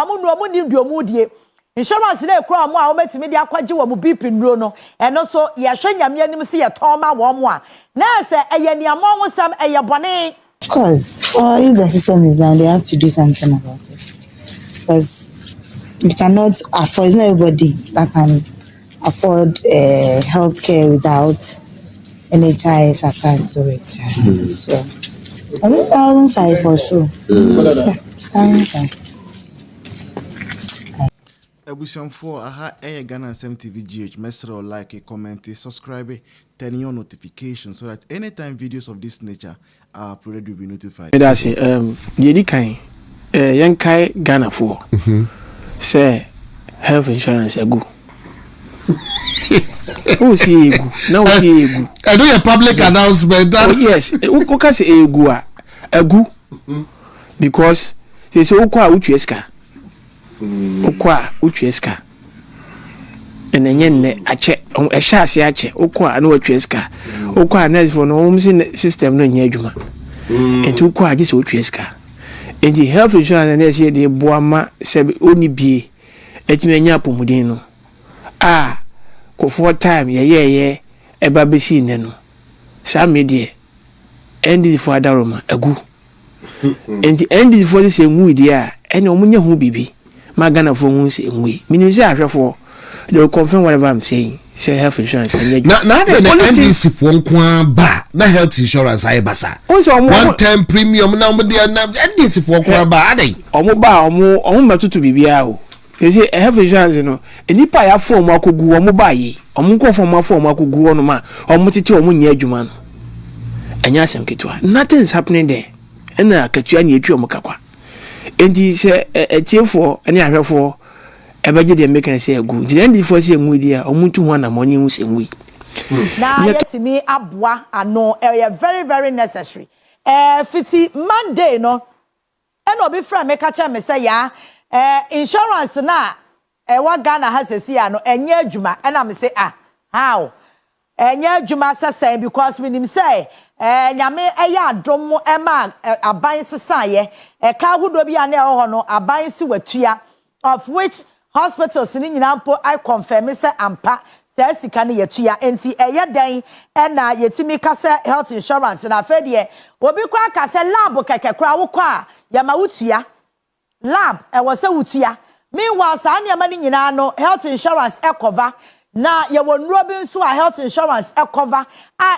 Amu no mu ni ndomu die. Insurance na ekura mo a wo metimi de akwaje wo mu BP nduro no. Eno so ye hwe nyame anim se ye toma wo mo a. Na se eye niamo ho sam eye bone. Of course, if the system is down, they have to do something about it. Because you cannot afford, it's not everybody that can afford healthcare without NHIS attached to it. So, I think 1,500 or so. Yeah, 1,500. Ebusham for aha Ghana TV GH. Mesro like, comment, subscribe, turn on notifications so that anytime videos of this nature are uploaded will be notified. That's it. Yedi kai yankai Ghana for say health insurance egu. Who see egu? Now see egu. I do a public announcement. Oh yes, who can say egu? Egu because they say ukwa ucheska. Ukwa ucheska. Enenye ache ehya ache ukwa na ucheska. Ukwa na for no home system no nya adwuma. Enti ukwa agi se ucheska. Enti health insurance na say dey boama se oni bie etime nya apomuden no. Kofo time ye eba besi ne no. Sa medie endi for adaroma agu. Enti endi for this enwu dia ene omunya hu bibi. Magana for hu se enwu. Minim say ahwefo they will confirm whatever I'm saying. Say health insurance. Now the NDC for nkwa ba na health insurance aye basa. One time premium na mo dia na NDC for nkwa ba adai. Omo matutu bibia o. They say health insurance no. Enipa ya form akogu omo ba yi. Omo nko form akogu ono ma. Omo titi omo nya adwuma no. Enya asem ketwa. Nothing is happening there. Ena akatua na etwa omo kakwa. Enti say etiefo ene ahwefo ebeje de make say egu the end for say enwu dia omuntu ho na money hu say enwu na yetimi aboa ano very very necessary fiti Monday no eno obi fra me ka cha me say ya insurance na wa Ghana ha sesi ya no enye adwuma ena me say how enye adwuma sasa because we nim say nyame eya adom ema aban sesa ye ka hudo bi ane ho no aban si watua of which hospitals ni nyina mpo I confirm say ampa say sika ne yetua enti eye dan na yetimi ka say health insurance na fe de obi kwa ka say lab keke kwa wo kwa ya ma wutua lab wo say wutua meanwhile sa ne ma ni nyina no health insurance cover na ye wonro bi nso a health insurance cover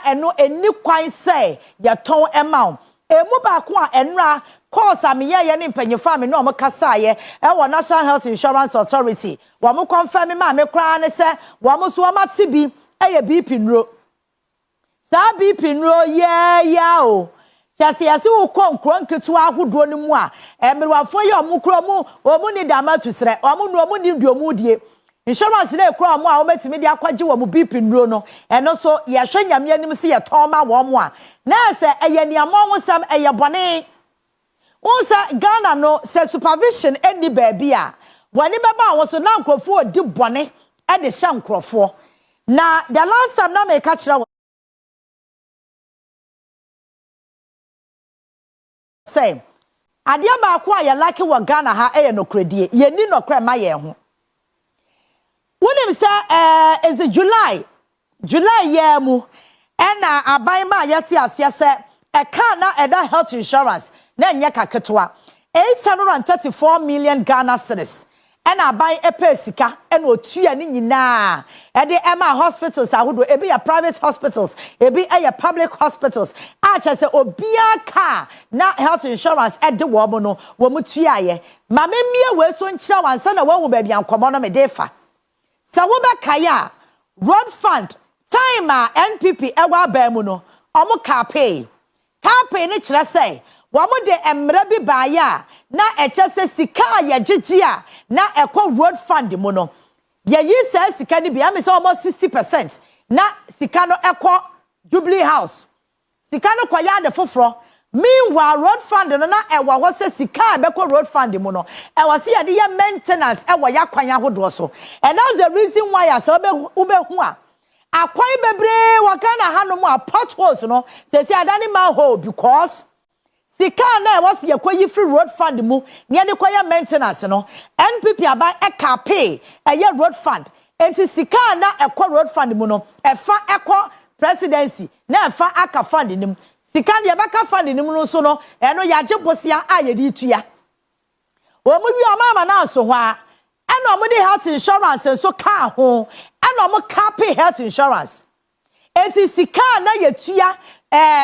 eno eni kwan say ye ton amount emu ba ko enra course ameye ne mpanyifa me no mo kasa ye wo National Health Insurance Authority wo mo confirm ma me kra ne se wo mo so ma ti bi eye BP nro sa BP nro ya o yase wo konkro nketu ahodo ne mu a emerwafo ye o mo kro mu o mu ni dama tusre o mu no mu ni ndomu die insurance na ekro mo a wo metimi de akwaje wo mo BP nro no eno so ye hwe nyame anim se ye toma wo mo a na se eye niamo ho sam eye bone. Onsa Ghana no se supervision any baby a wani beba won so na nkrofo odi bone e de hya nkrofo na the last time na me ka kira say adia ba ko a ye like wo Ghana ha e ye nokredie ye ni nokre ma ye ho wonim say is July year mu e na aban ma yeti ase se e ka na e da health insurance na nya kaketwa 834 million Ghana cedis ena aban epesika ena otua ni nyina e de ema hospitals ahodo ebi ya private hospitals ebi ya public hospitals a cha se obia ka na health insurance e de wo no wo mutua ye ma memie we so nkyira wansa na wo ba bia nkomo no me defa sa wo be kaya road fund time a NPP e wa ba mu no omo ka pay ni kire say wamo de emre bi baaya na eche se sika ya jijia na ekọ road fund mu no ye yi se sika ni bi am say almost 60% na sika no ekọ Jubilee House sika no kwa ya de foforo meanwhile road fund no na ewa wo se sika bekọ road fund mu no ewa se ya de ye maintenance ewa ya kwan ahodo so and that's the reason why as ube hu a akwan bebre wakana hanom a potholes no se adani manhole because sika na was ye kwayi free road fund mu ne de kwaya maintenance no NPP aban eka pay eye road fund enti sika na ekọ road fund mu no efa ekọ presidency na efa aka fund nim sika de baka fund nim no so no eno yaje bosia aye di tua o mu wi ama na so ho a eno mo de health insurance so ka ho eno mo ka pay health insurance enti sika na ye tua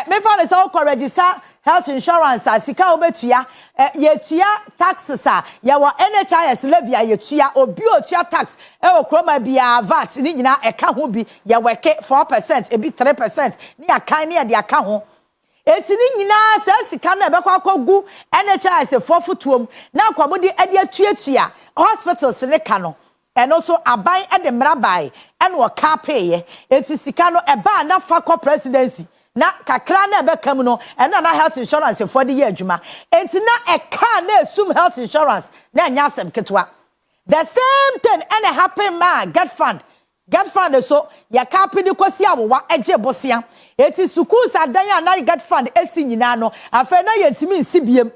me fa le so ko register health insurance asika obetua yetua taxes yawo NHIS levy yetua obi otua tax okroma bia VAT ni nyina eka ho bi ya weke 4% ebi 3% ni akan ni de aka ho eti ni nyina sa sika na ebekwa akogu NHIS fofutuom na akwamodi ade atuatua hospitals ne ka no eno so aban de mrabai eno o ka pay eti sika no eba na fakọ presidency na kakra na ebekam no ena na health insurance for the year adwuma enti na eka na assume health insurance na anya asem ketwa the same thing ena happen ma get fund so ya kapini kwasi awowa eje bosia eti schools adan na get fund esi nyina no afa na yentimi nsibiem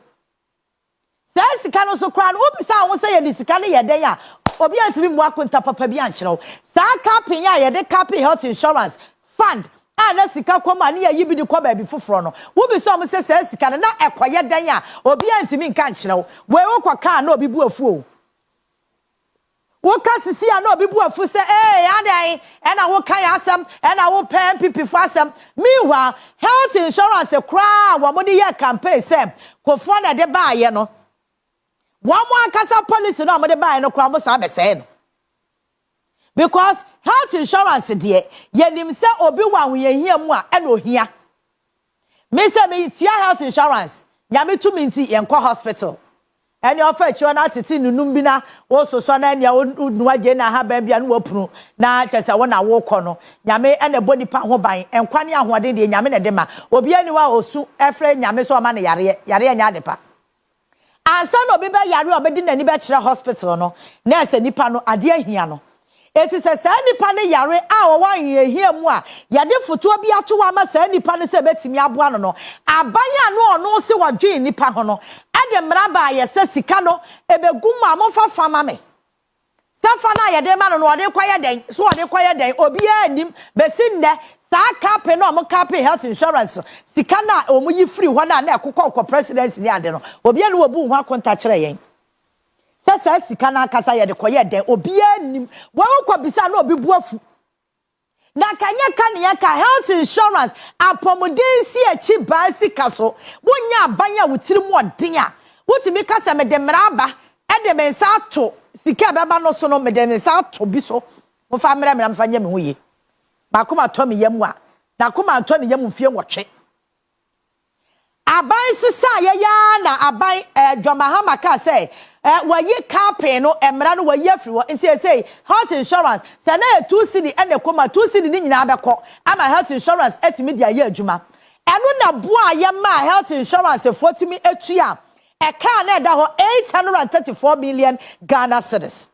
sa sika no so kra no obisa wo say ye sika na ye den a obi antimi mu akonta papa bi ankyerɛw sa kapin ya ye de kapin health insurance fund na sika kwoma na yi bi di kwa ba bi foforo no wo bi so am se sika na ekoye dan a obi antimi nka nkyerɛw we wo kwa ka na obi bu afu o wo ka sisi a na obi bu afu se adan na wo kan asem na wo pen pipi fu asem meanwhile health insurance kra wo mo de ye campaign se kofo na de ba ye no wo mo akasa policy na mo de ba ye no kra mo sa be se no because health insurance de yenim se obi wa hoyehia mu a na ohia me se me tia health insurance nyame to me nti yenko hospital eni ofa chiwo na titi nunum bi na wo soso na enia nuwaje na ha ba bia no wapunu na chese wo na wo kọ no nyame ene body pa ho ban enkwane ahoden de nyame ne de ma obi ani wa osu efre nyame so ma ne yare nya de pa ansa no obi ba yare obedi nani ba kire hospital no na ese nipa no ade ahia no eti se sa nipa ne yare a wo wan yehia mu a yade foto bi ato wa ma sa nipa ne se betimi aboa no abanya no ono se wadwe nipa ho no ade mraba ye se sika no ebegu mu amofa fama me safa na yade ma no ode kwaye den so ode kwaye den obi anim besinne sa kape no mo kape health insurance sika na omu yi free ho na ekokọ presidency ni ade no obi anu obu ho akonta kire yen sasa sika na akasa ye de koye den obi anim wo kwa bisa na obi buafu na kanya ka ne ka health insurance apomodensi echi ba sika so wonya abanya wutiri mu odin a wutimi kasa me de mraba e de mensa to sika beba no so no me de mensa to bi so mo fa mra mfa nya me hoye ba kuma to me yam a na kuma to ne yam mfie wotwe aban sisa ye ya na aban dwamahama ka say wayi kape no emra no wayi afri wo nti say health insurance say na 2 cedi ene koma 2 cedi ni nyina abekọ ama health insurance etimi dia ye adwuma eno na boa ye ma health insurance fotimi etua e ka na da ho 834 million Ghana cedis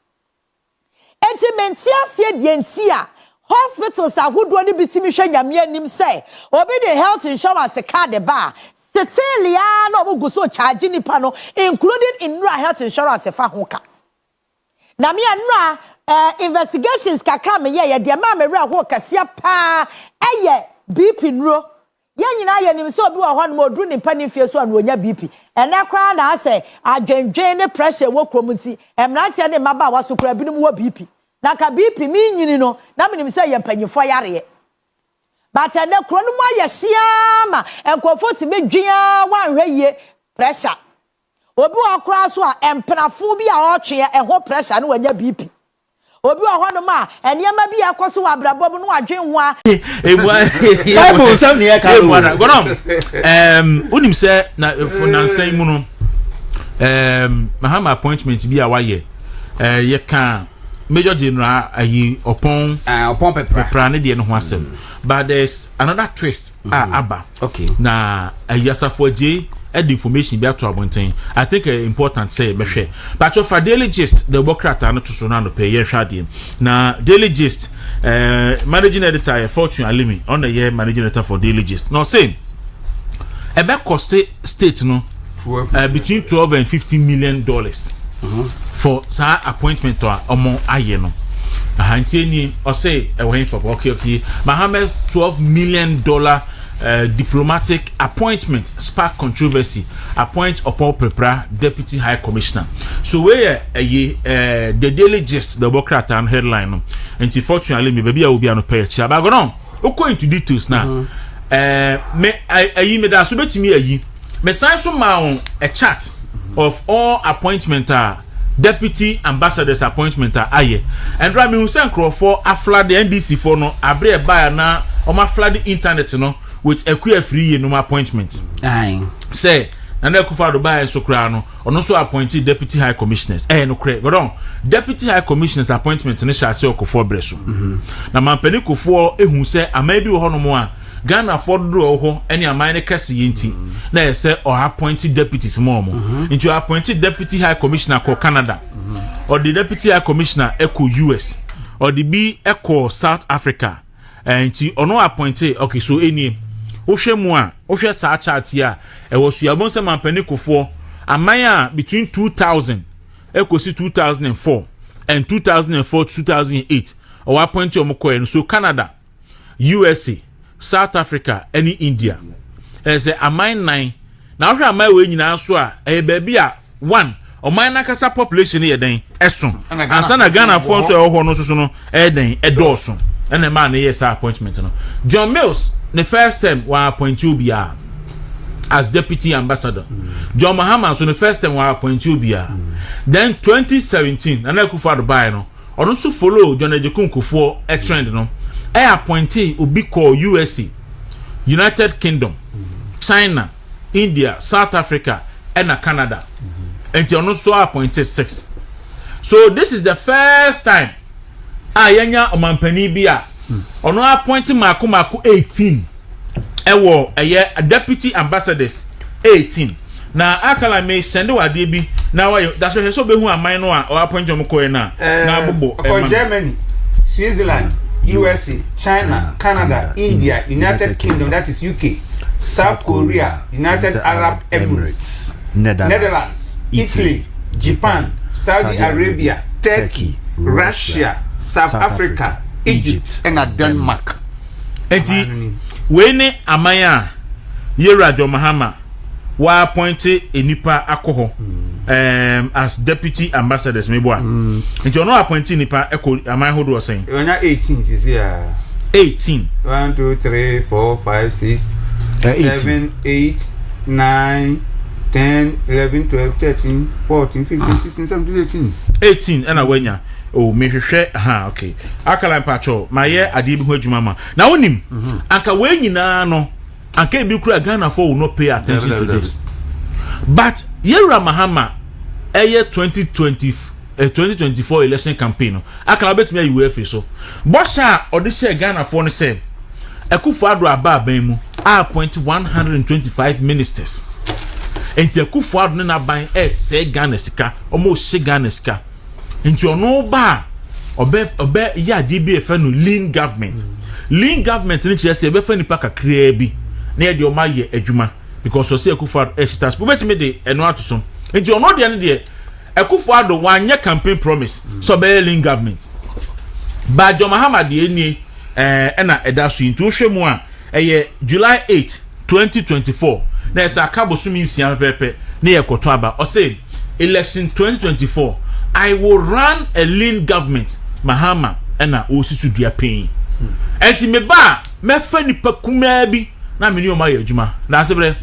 enti mentia sie die ntia hospitals ahodo ni bitimi hwe nyame anim say obi the health insurance card ba Cecilia no go so charge nipa no including in health insurance fa hoka na me anra investigations kakra me ye de ma me ra ho kasia pa eye BP nro ye nyina ye nim so obi wa ho no odru nipa ni fie so anu onya BP ena kra na ase adwendwen ne pressure wo kromuti emrantia ne maba wa so kra binum wo BP na ka BP mi nyini no na me nim se ye mpanyifo yare but ene kro no mo ayehia enkofo ti medwia wanhwe ye pressure obi wa kra so a empenafo bi a otwe ho pressure no wanya BP obi wa ho no ma enema bi akoso wa abrabom no adwen ho a Bible sam ne ka no gonom unim se na finansan mu no mahama appointment bi a waye ye kan Major General upon pepra ne de no ho asem but there's another twist aba okay na ayasafo je the information be to abonten I think important say be hwe but for daily gist the bokrata no to so na no pay ye hwade na daily gist managing editor Fortune Alimi on the year managing editor for daily gist no same ebe cost state no between 12 and 15 million dollars for sa appointment to omo aye no ahantie ni o say e wo for okay Mohammed's $12 million diplomatic appointment spark controversy. Appoint Oppo Prepra deputy high commissioner. So where the Daily Gist, the Democrat and headline no. And fortunately me baby I will be on page. But go on. We go into details now. Me da so betimi ayi. Me sign so ma a chart of all appointment deputy ambassadors appointment aye. And right me say for afla the NDC for no abre buy na o ma flood the internet no with a queer free no appointment. Aye. Say and then Kufa Dubai so crano or no so appointed deputy high commissioners. No craig. Go on. Deputy high commissioners appointment in the Shase Okofo Bresu. Na mampeni Kofo who say I may be one more Ghana for do any a minor cassie inti. Na say or appointed deputies momo. Into appointed deputy high commissioner called Canada. Or the deputy high commissioner echo US. Or the B echo South Africa. And or no appointed okay so any Oshemwa, Osha sa chart here. E was yabon se mampeni Kofo amaya between 2000 ekosi 2004 and 2004 to 2008 or appoint omoko so Canada, USA, South Africa, any India. E say amay 9. Na ohwe amay we nyina so a e baby a 1 omay na kasa population e den eson. Ansa na Ghana fo so e ho no so no e den e doso. And the man yes appointment no. John Mills the first time was appointed to as deputy ambassador. John Mahama so the first time was appointed to Then 2017 and I could follow by no. On also follow John Ejekun for a trend no. I appointed Obi called USA, United Kingdom, China, India, South Africa, and Canada. And he also appointed 6. So this is the first time Ayanya omampani bia ono appoint maku 18 ewo a deputy ambassadors 18 na akala me send wade bi na wa that's why so be hu aman no a o appoint om ko na bobo Germany, Switzerland, USA, China, Canada, India, United Kingdom, that is UK, South Korea, United Arab Emirates, Netherlands, Italy, Japan, Saudi Arabia, Turkey, Russia, South Africa, Egypt, and Denmark. Enti wene amaya Yera John Mahama wa appointed enipa akoho as deputy ambassadors meboa. Enti ono appointed nipa eko amaya hodo o saying. We na 18 is here. 18. 1 2 3 4 5 6 7 8 9 10 11 12 13 14 15 16 17 18. 18 and awenya. Oh, me hwehwe okay. Akala mpacho maye ade bi ho adwuma ma. Na wonim anka we nyina no anka bi kura Ghana for will not pay attention to this. But Yera Mahama 2024 election campaign no akala betumi ayi we so. Bosha odi share Ghana for no say Akufo-Addo aba ban mu appoint 125 ministers. Enti Akufo-Addo na ban say Ghana sika omo she Ghana sika. Into no ba obe ya DB fe no lean government. Lean government ni che se be fa nipa kakra bi na ye de o ma ye adwuma because so say Akufo-Addo stars but me de eno atoso. Into ono de ne de Akufo-Addo wanye campaign promise so be lean government. Ba John Mahama de eni na eda so into hwemu a July 8 2024 na esa akabosumi nsia pepe na ye koto aba o say election 2024 I will run a lean government. Mahama ena osisu dia pain. Enti me ba me fa nipa kuma bi na me ni o ma ye adwuma. Na sebre.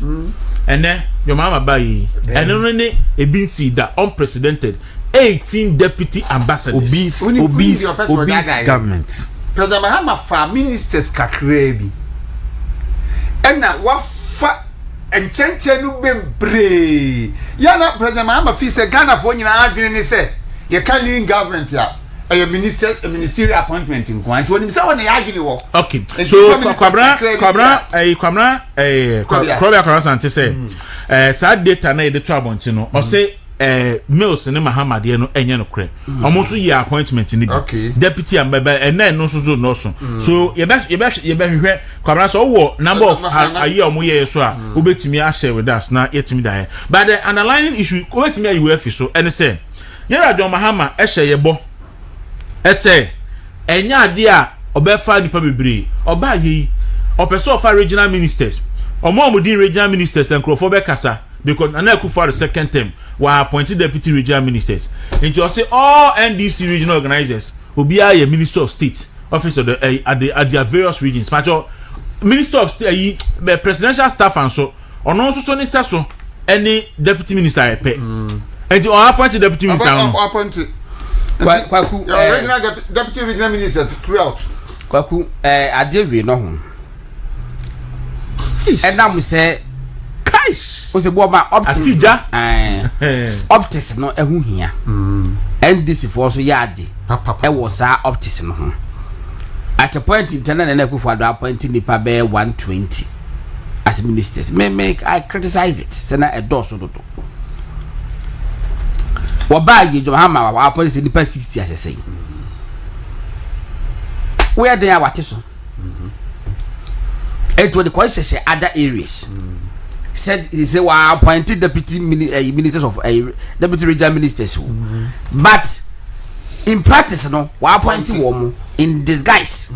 Ene your mama ba yi. Ene no ne ebinsi da unprecedented 18 deputy ambassadors. Obese government. President Mahama fa ministers kakra bi. Ena wa fa enchenchenu bebre. Yana President Mahama fi se Ghana for nyina adwene ni se ye can lean government ya a ministerial appointment in Kwan to him say on adwene wo. Okay. So kwabra Sante say sad data na e de to abonti no o say Mills ne Mahama de no enye no kre omo so ye appointment ni bi deputy and baba no so so ye be hwehwe kwabra so wo number of aye omo ye so a obetimi a share with us na yetimi da but the underlying issue obetimi ayi we so ene say yera John Mahama ehye ye bo ese enya ade a obefa nipa bebre oba ye opeso of regional ministers omo din regional ministers and crofo be kasa because Nana Akufo the second term were appointed deputy regional ministers. And you say all NDC regional organizers will be a minister of state office of the at their various regions. But minister of state, presidential staff and so on also so any deputy minister I pay. And you are appointed deputy minister. Appointed. Kwaku, regional deputy regional ministers throughout. Kwaku, I deal with no home. And now we say. Was a woman optics no ehu hia and this for so yadi e was optics no at a point in Tana and Akufo do appointing the pabe 120 as ministers I criticize it sena a doso do Wabagi Johama wa appointed the past 60 as I say where they are what is it was the question other areas said he said we appointed deputy ministers of deputy regional ministers but in practice no we appointed one in disguise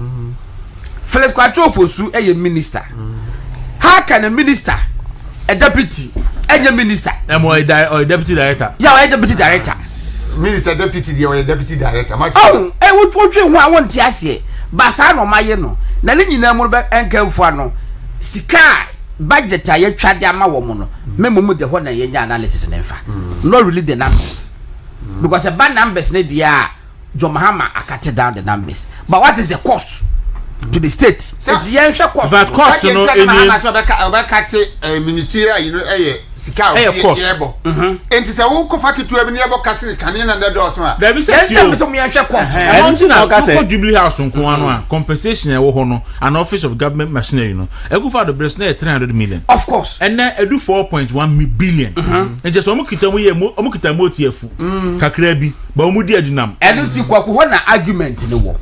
Felix Kwacho Fosu a minister how can a minister a deputy a minister or deputy director yeah a deputy director minister deputy or deputy director oh e what you want to say basa no maye no na ni nyina mu be enkamfo ano sika budget aye twade ama wo mu no memo de ho na ye nya analysis na mfa not really the numbers because the bad numbers ne dia John Mahama akate down the numbers but what is the cost to the state it's yen hwe cost but cost no Mahama so be kate ministerial you know sika yebo enti se wo kofa kitu abi ne yebo kase kane na de do so a there be say so me hwe cost na Jubilee House nko anu a compensation e wo ho no an office of government machinery no Akufo the breast na 300 million of course and na edu 4.1 billion enti so omo kita mo tiafu kakra bi ba omo di adunam enu ti kwaku ho na argument ne wo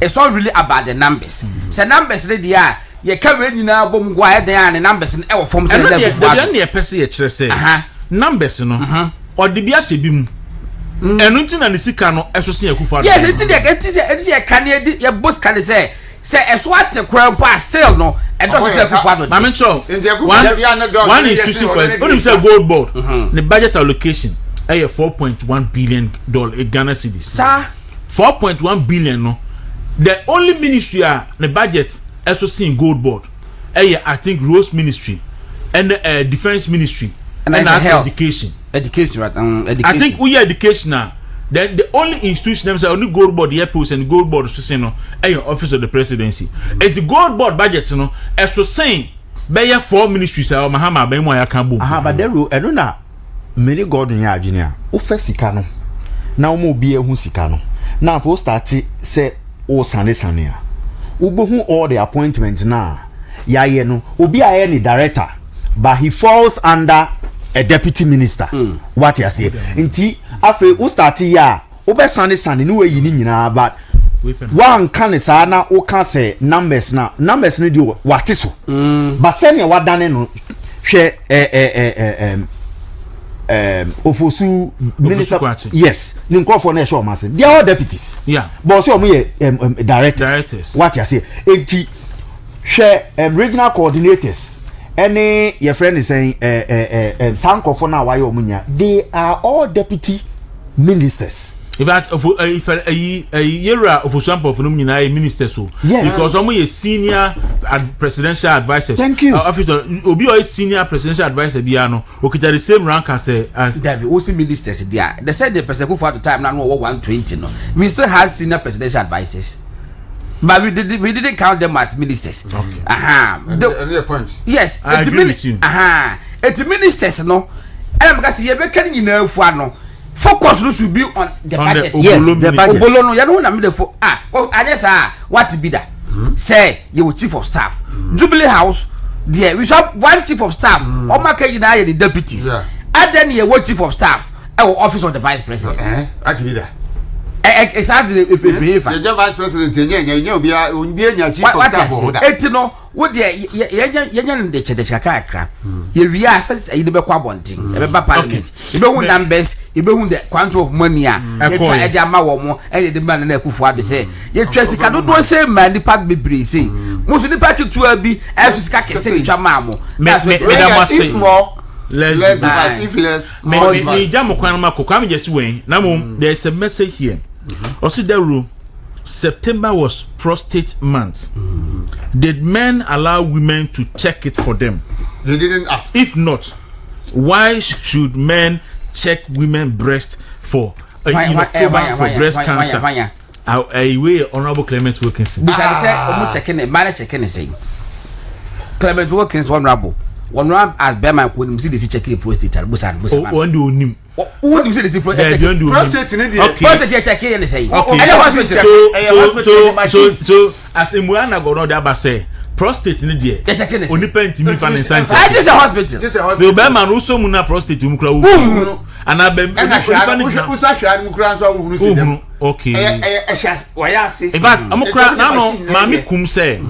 it's not really about the numbers say numbers re dia ye ka we nyina bom gwa ya dan ne numbers e wo form to the level the na ye pese ye kire say numbers no odi bi ase bi mu enu ti na ne sika no eso se Akufo yes enti ye kan ye boss kan say eso ate kran pa still no e do se Akufo na me cho one is to see for when say gold board the budget allocation 4.1 billion Ghana cedis sir 4.1 billion no the only ministry the budget also seen gold board I think Rose ministry and defense ministry and education right education I think we education now then the only institution them say only gold board the airports and gold board so say no office of the presidency and the gold board budget no so saying be 4 ministries Mahama be mo ya kan bo but there eno na many god nya adwene a wo fa sika no na wo mo bi ehu sika no na for start say o sane a ubohu all the appointments na yaye no obi aye ni director but he falls under a deputy minister what you say nti afi o start ya o be sane no we yini nyina but one kan sa na o kan say numbers no di what so but send ya wadane no hwe Ofosu minister yes ni nkofo na show mass they are all deputies yeah but so omo directors what you say enti share regional coordinators any your friend is saying sankofo na why omunya they are all deputy ministers if yera Ofosu ampo no nyina ministers so because omo ye senior presidential advisors thank you officer obi o senior presidential advisor bia no okita the same rank as that be also ministers there they said the president for the time now 120 no we still have senior presidential advisors but we didn't count them as ministers okay the point yes I agree with you it's ministers no and because you be can nyina fu ano focus no should be on the budget yes the budget obolo no ya no na me the for ajesa what be that say you chief of staff Jubilee House there we have one chief of staff o maka you na the deputies and then you chief of staff office of the vice president. Actually that. Exactly if the vice president nya chief of staff holder. Etino wo de yenya de chedeka akra. Ye wi assess e de be kwa bonting. E be ba parliament. E be hu numbers, e be hu the quantum of money a ye twa e de ama wo mo e de man na Akufo Addo say. Ye twa sika do say man di pack bebre say. Mo so di pack tu abi e so sika kese twa ma mo. Me da say less me jam kwan ma kokwa me just wen na mom there is a message here. Also the rule September was prostate month. Did men allow women to check it for them? They didn't ask. If not, why should men check women breast for in October for breast cancer? A way Honorable Clement Wilkinson. Because say omo checking it, man checking it say. Clement Wilkinson honorable. One round as Berman could see the check prostate busan. One do nim. Who do you see the prostate? Prostate in India. Prostate check and say. So as a Muana go on that say prostate in India. Only pent me fan in Sanchez. This is a hospital. This is a hospital. The Berman also muna prostate to mukra. And I be okay. In fact, amukra na no mami kum say.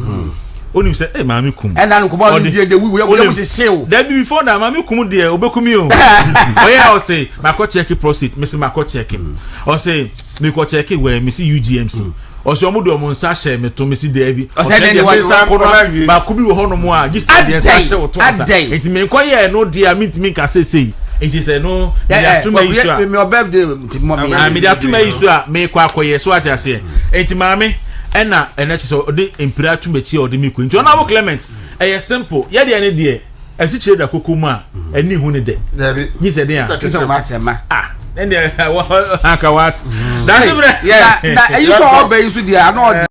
Onim say eh mami kum. And na nko ba de we say that before that mami kum there obekumi o. Oya o say mako check prostate, me say mako check him. O say me ko check where me see UGMC. O say omo do omo nsa share me to me see there bi. O say dey nsa ko ba ko bi wo hono mo a just dey nsa share wo to nsa. Enti me ko ye no dey me ka say enti say no ya to me isu me birthday mommy. Me dey to me isu a me ko akoye so ati ase. Enti mami ena so de imperator mechi o de mi ko nti ona Clement e simple ye de ene de esi chire da kokomu a eni hu ne de gi se de a and haka what that's na you so obey you so dia no